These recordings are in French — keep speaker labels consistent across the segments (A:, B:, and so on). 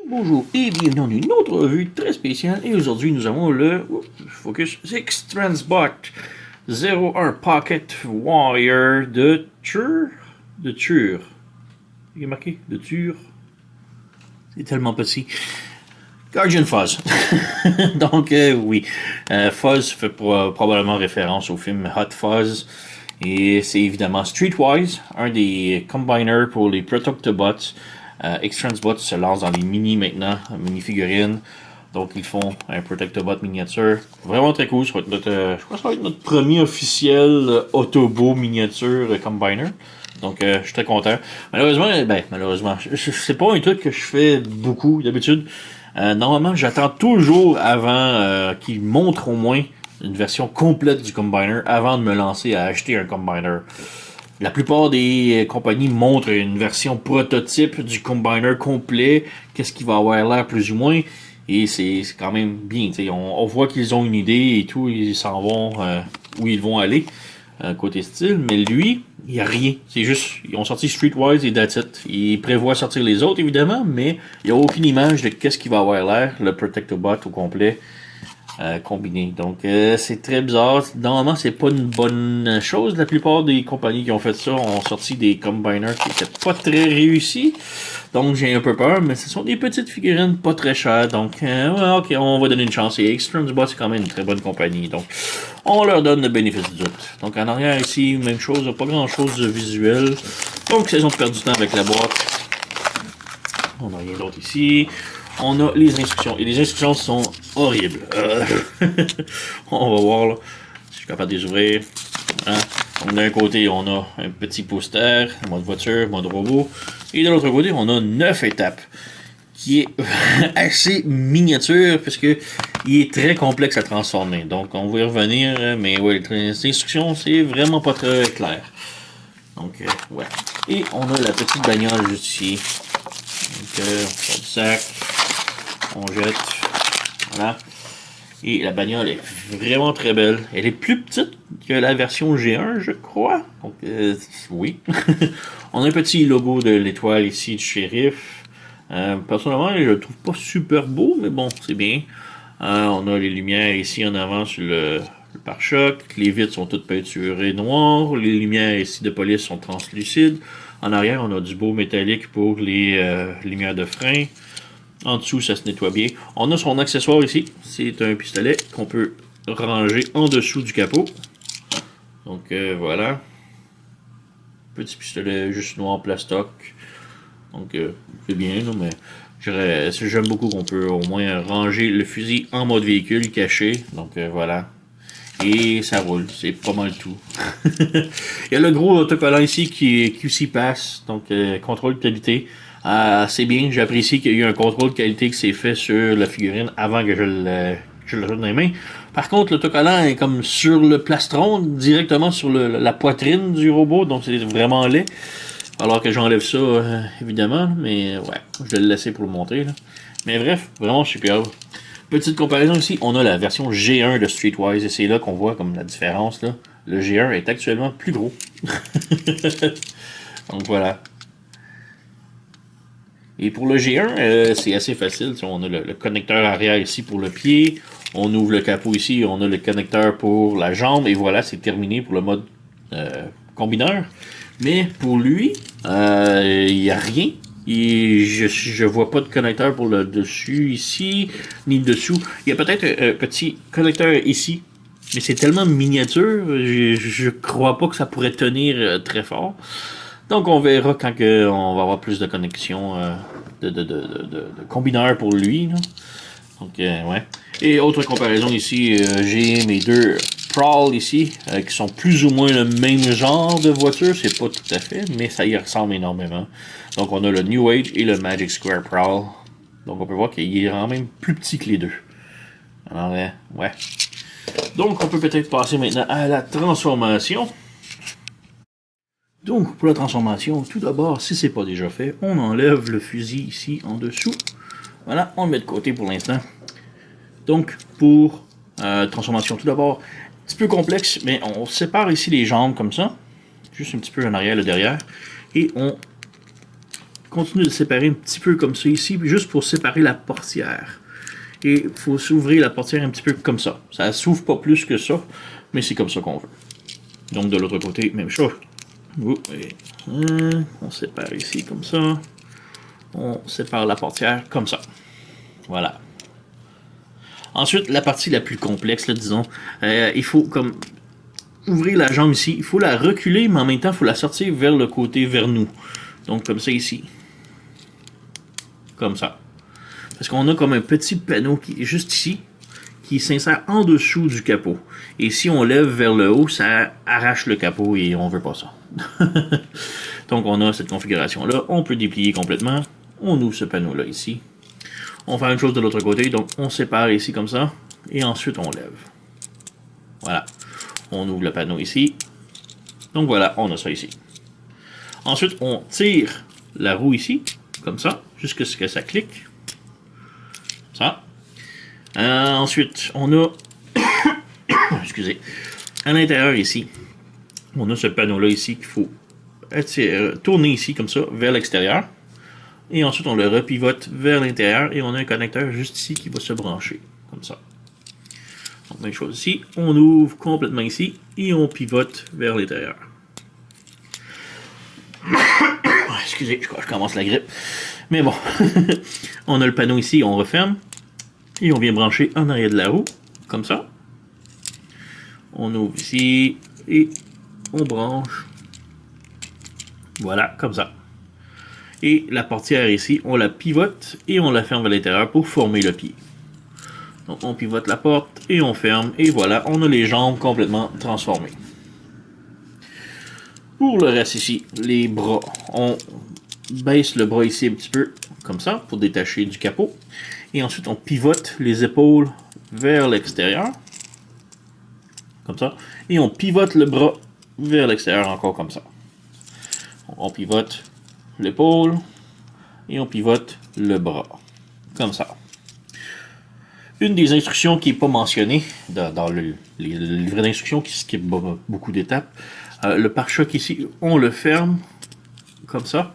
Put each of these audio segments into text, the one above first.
A: Bonjour et bienvenue dans une autre revue très spéciale. Et aujourd'hui, nous avons le Focus 6 Transbot 01 Pocket Wire de Tur. Il est marqué de Tur. C'est tellement petit. Guardian Fuzz. Donc, oui. Fuzz fait probablement référence au film Hot Fuzz. Et c'est évidemment Streetwise, un des combiners pour les Protectobots. X-Transbot se lance dans les mini maintenant, mini figurines. Donc ils font un Protectobot miniature. Vraiment très cool. Ça va être je crois que ça va être notre premier officiel Autobo miniature combiner. Donc je suis très content. Malheureusement, c'est pas un truc que je fais beaucoup d'habitude. Normalement, j'attends toujours avant qu'ils montrent au moins une version complète du combiner avant de me lancer à acheter un combiner. La plupart des compagnies montrent une version prototype du combiner complet, qu'est-ce qui va avoir l'air plus ou moins, et c'est quand même bien. On voit qu'ils ont une idée et tout, ils s'en vont où ils vont aller, côté style, mais lui, il n'y a rien. C'est juste, ils ont sorti Streetwise et that's it. Ils prévoient sortir les autres, évidemment, mais il n'y a aucune image de qu'est-ce qui va avoir l'air, le Protectobot au complet. Combiné. Donc c'est très bizarre. Normalement, c'est pas une bonne chose. La plupart des compagnies qui ont fait ça ont sorti des combiners qui étaient pas très réussis. Donc j'ai un peu peur, mais ce sont des petites figurines pas très chères. Donc ok, on va donner une chance. Et X-Transbot, c'est quand même une très bonne compagnie. Donc on leur donne le bénéfice du doute. Donc en arrière ici, même chose, pas grand chose de visuel. Donc ils ont perdu du temps avec la boîte. On n'a rien d'autre ici. On a les instructions. Et les instructions sont horribles. On va voir là, si je suis capable de les ouvrir. Hein? Donc d'un côté, on a un petit poster, mode voiture, mode robot. Et de l'autre côté, on a 9 étapes. Qui est assez miniature, parce que il est très complexe à transformer. Donc on va y revenir, mais ouais, les instructions, c'est vraiment pas très clair. Donc ouais. Et on a la petite bagnole juste ici. Donc on sort du sac. On jette. Voilà. Et la bagnole est vraiment très belle. Elle est plus petite que la version G1, je crois. Donc, oui. On a un petit logo de l'étoile ici du shérif. Personnellement, je le trouve pas super beau, mais bon, c'est bien. On a les lumières ici en avant sur le pare-choc. Les vitres sont toutes peinturées noires. Les lumières ici de police sont translucides. En arrière, on a du beau métallique pour les lumières de frein. En dessous, ça se nettoie bien. On a son accessoire ici. C'est un pistolet qu'on peut ranger en dessous du capot. Donc voilà. Petit pistolet juste noir plastoc. Donc c'est bien, là, mais j'aime beaucoup qu'on peut au moins ranger le fusil en mode véhicule caché. Donc voilà. Et ça roule, c'est pas mal tout. Il y a le gros autocollant ici qui est QC Pass, donc contrôle de qualité. C'est bien, j'apprécie qu'il y ait eu un contrôle de qualité qui s'est fait sur la figurine avant que je le donne dans les mains. Par contre, l'autocollant est comme sur le plastron, directement sur la poitrine du robot, donc c'est vraiment laid. Alors que j'enlève ça, évidemment, mais ouais, je vais le laisser pour le montrer. Là. Mais bref, vraiment superbe. Petite comparaison ici, on a la version G1 de Streetwise, et c'est là qu'on voit comme la différence. Là. Le G1 est actuellement plus gros. Donc voilà. Et pour le G1, c'est assez facile. On a le connecteur arrière ici pour le pied. On ouvre le capot ici. On a le connecteur pour la jambe. Et voilà, c'est terminé pour le mode combineur. Mais pour lui, il n'y a rien. Et je vois pas de connecteur pour le dessus ici, ni le dessous. Il y a peut-être un petit connecteur ici. Mais c'est tellement miniature, je crois pas que ça pourrait tenir très fort. Donc on verra quand on va avoir plus de connexion de combineur pour lui. Là. Donc ouais. Et autre comparaison ici, j'ai mes deux Prowl ici, qui sont plus ou moins le même genre de voiture, c'est pas tout à fait, mais ça y ressemble énormément. Donc on a le New Age et le Magic Square Prowl. Donc on peut voir qu'il est quand même plus petit que les deux. Alors ouais. Donc on peut peut-être passer maintenant à la transformation. Donc, pour la transformation, tout d'abord, si c'est pas déjà fait, on enlève le fusil ici en dessous. Voilà, on le met de côté pour l'instant. Donc, pour transformation, tout d'abord, un petit peu complexe, mais on sépare ici les jambes comme ça. Juste un petit peu en arrière, le derrière. Et on continue de séparer un petit peu comme ça ici, juste pour séparer la portière. Et il faut s'ouvrir la portière un petit peu comme ça. Ça s'ouvre pas plus que ça, mais c'est comme ça qu'on veut. Donc de l'autre côté, même chose. On sépare ici comme ça. On sépare la portière comme ça. Voilà. Ensuite, la partie la plus complexe, là, disons, il faut comme ouvrir la jambe ici. Il faut la reculer, mais en même temps, il faut la sortir vers le côté, vers nous. Donc comme ça ici. Comme ça. Parce qu'on a comme un petit panneau qui est juste ici, qui s'insère en dessous du capot. Et si on lève vers le haut, ça arrache le capot et on veut pas ça. Donc on a cette configuration-là. On peut déplier complètement. On ouvre ce panneau-là ici. On fait une chose de l'autre côté. Donc on sépare ici comme ça. Et ensuite on lève. Voilà. On ouvre le panneau ici. Donc voilà, on a ça ici. Ensuite on tire la roue ici. Comme ça. Jusqu'à ce que ça clique. Ça. Ensuite, on a... excusez. À l'intérieur ici, on a ce panneau-là ici qu'il faut tourner ici comme ça vers l'extérieur. Et ensuite, on le repivote vers l'intérieur et on a un connecteur juste ici qui va se brancher. Comme ça. Donc, même chose ici. On ouvre complètement ici et on pivote vers l'intérieur. Excusez, je commence la grippe. Mais bon, on a le panneau ici, on referme. Et on vient brancher en arrière de la roue, comme ça. On ouvre ici et on branche. Voilà, comme ça. Et la portière ici, on la pivote et on la ferme à l'intérieur pour former le pied. Donc on pivote la porte et on ferme. Et voilà, on a les jambes complètement transformées. Pour le reste ici, les bras, on baisse le bras ici un petit peu, comme ça, pour détacher du capot. Et ensuite, on pivote les épaules vers l'extérieur. Comme ça. Et on pivote le bras vers l'extérieur encore comme ça. On pivote l'épaule. Et on pivote le bras. Comme ça. Une des instructions qui n'est pas mentionnée dans le livret d'instructions qui skip beaucoup d'étapes. Le pare-choc ici, on le ferme comme ça.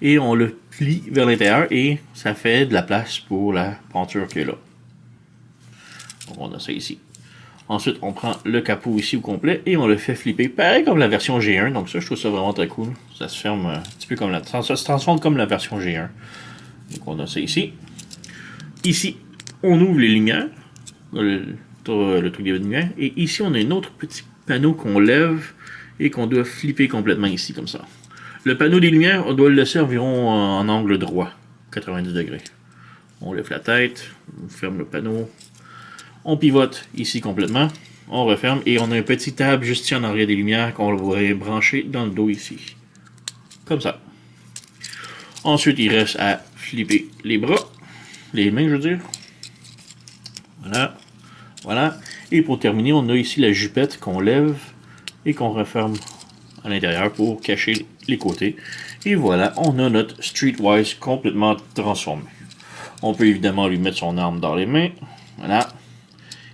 A: Et on le plie vers l'intérieur et ça fait de la place pour la peinture qui est là. Donc on a ça ici. Ensuite, on prend le capot ici au complet et on le fait flipper. Pareil comme la version G1. Donc ça, je trouve ça vraiment très cool. Ça se ferme un petit peu comme ça se transforme comme la version G1. Donc on a ça ici. Ici, on ouvre les lumières. Le truc des lumières. Et ici, on a un autre petit panneau qu'on lève et qu'on doit flipper complètement ici, comme ça. Le panneau des lumières, on doit le laisser environ en angle droit, 90 degrés. On lève la tête, on ferme le panneau, on pivote ici complètement, on referme et on a un petit table juste ici en arrière des lumières qu'on va brancher dans le dos ici. Comme ça. Ensuite, il reste à flipper les bras, les mains je veux dire. Voilà. Voilà. Et pour terminer, on a ici la jupette qu'on lève et qu'on referme à l'intérieur pour cacher les côtés. Et voilà, on a notre Streetwise complètement transformé. On peut évidemment lui mettre son arme dans les mains. Voilà.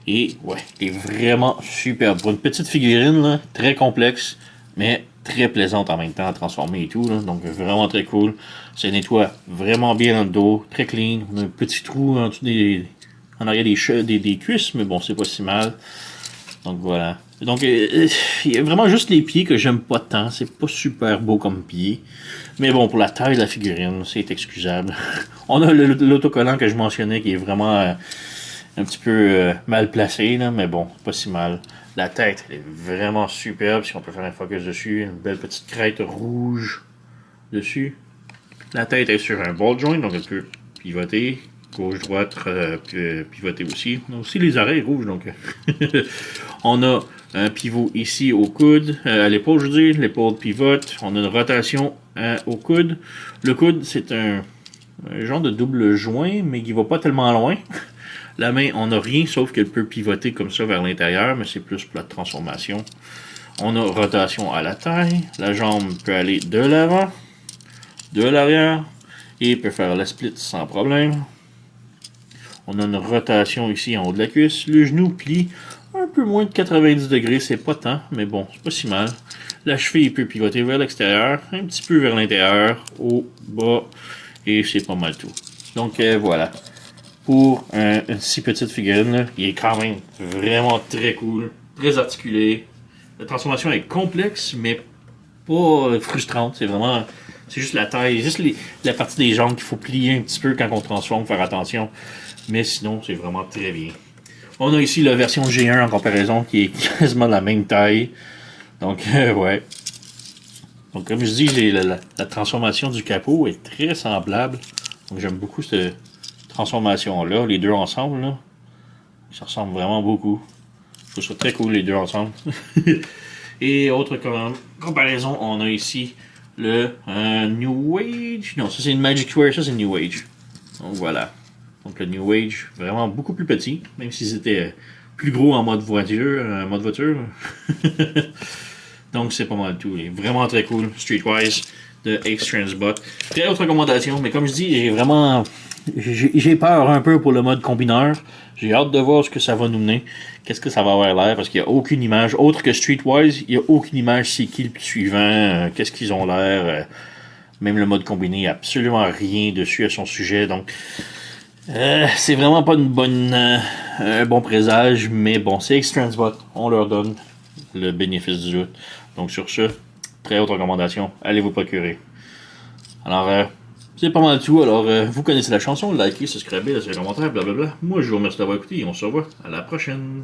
A: Et ouais, il est vraiment superbe. Pour une petite figurine, là, très complexe, mais très plaisante en même temps à transformer et tout. Là, donc vraiment très cool. Ça nettoie vraiment bien dans le dos, très clean. On a un petit trou en dessous en arrière des cuisses, mais bon, c'est pas si mal. Donc voilà. Donc, il y a vraiment juste les pieds que j'aime pas tant. C'est pas super beau comme pied. Mais bon, pour la taille de la figurine, c'est excusable. On a l'autocollant que je mentionnais qui est vraiment un petit peu mal placé, là, mais bon, pas si mal. La tête, elle est vraiment superbe. Si on peut faire un focus dessus, une belle petite crête rouge dessus. La tête est sur un ball joint, donc elle peut pivoter. Gauche-droite, pivoter aussi. On a aussi les oreilles rouges, donc on a un pivot ici au coude, à l'épaule, je veux dire. L'épaule pivote. On a une rotation au coude. Le coude, c'est un genre de double joint, mais qui va pas tellement loin. La main, on n'a rien, sauf qu'elle peut pivoter comme ça vers l'intérieur, mais c'est plus pour la transformation. On a rotation à la taille. La jambe peut aller de l'avant, de l'arrière, et peut faire la split sans problème. On a une rotation ici en haut de la cuisse. Le genou plie un peu moins de 90 degrés, c'est pas tant, mais bon, c'est pas si mal. La cheville peut pivoter vers l'extérieur, un petit peu vers l'intérieur, au bas, et c'est pas mal tout. Donc voilà. Pour une si petite figurine, là, il est quand même vraiment très cool, très articulé. La transformation est complexe, mais pas frustrante. C'est vraiment. C'est juste la taille, juste la partie des jambes qu'il faut plier un petit peu quand on transforme, faire attention. Mais sinon, c'est vraiment très bien. On a ici la version G1 en comparaison qui est quasiment de la même taille. Donc, ouais. Donc, comme je dis, la transformation du capot est très semblable. Donc, j'aime beaucoup cette transformation-là. Les deux ensemble, là, ça ressemble vraiment beaucoup. Je trouve ça très cool, les deux ensemble. Et autre comparaison, on a ici le New Age. Non, ça c'est une Magic Square, ça c'est New Age. Donc voilà. Donc le New Age, vraiment beaucoup plus petit, même si c'était plus gros en mode voiture. Donc c'est pas mal tout. Il est vraiment très cool, Streetwise, de X-Transbot. Très autre recommandation, mais comme je dis, j'ai peur un peu pour le mode combineur. J'ai hâte de voir ce que ça va nous mener. Qu'est-ce que ça va avoir l'air, parce qu'il n'y a aucune image. Autre que Streetwise, il n'y a aucune image c'est qui le suivant, qu'est-ce qu'ils ont l'air. Même le mode combiné, il n'y a absolument rien dessus à son sujet. Donc, c'est vraiment pas un bon présage, mais bon, c'est X-Transbot. On leur donne le bénéfice du doute. Donc, sur ce, très haute recommandation. Allez vous procurer. Alors, c'est pas mal tout. Alors, vous connaissez la chanson. Likez, subscribez, laissez un commentaire, blablabla. Moi, je vous remercie d'avoir écouté et on se revoit à la prochaine.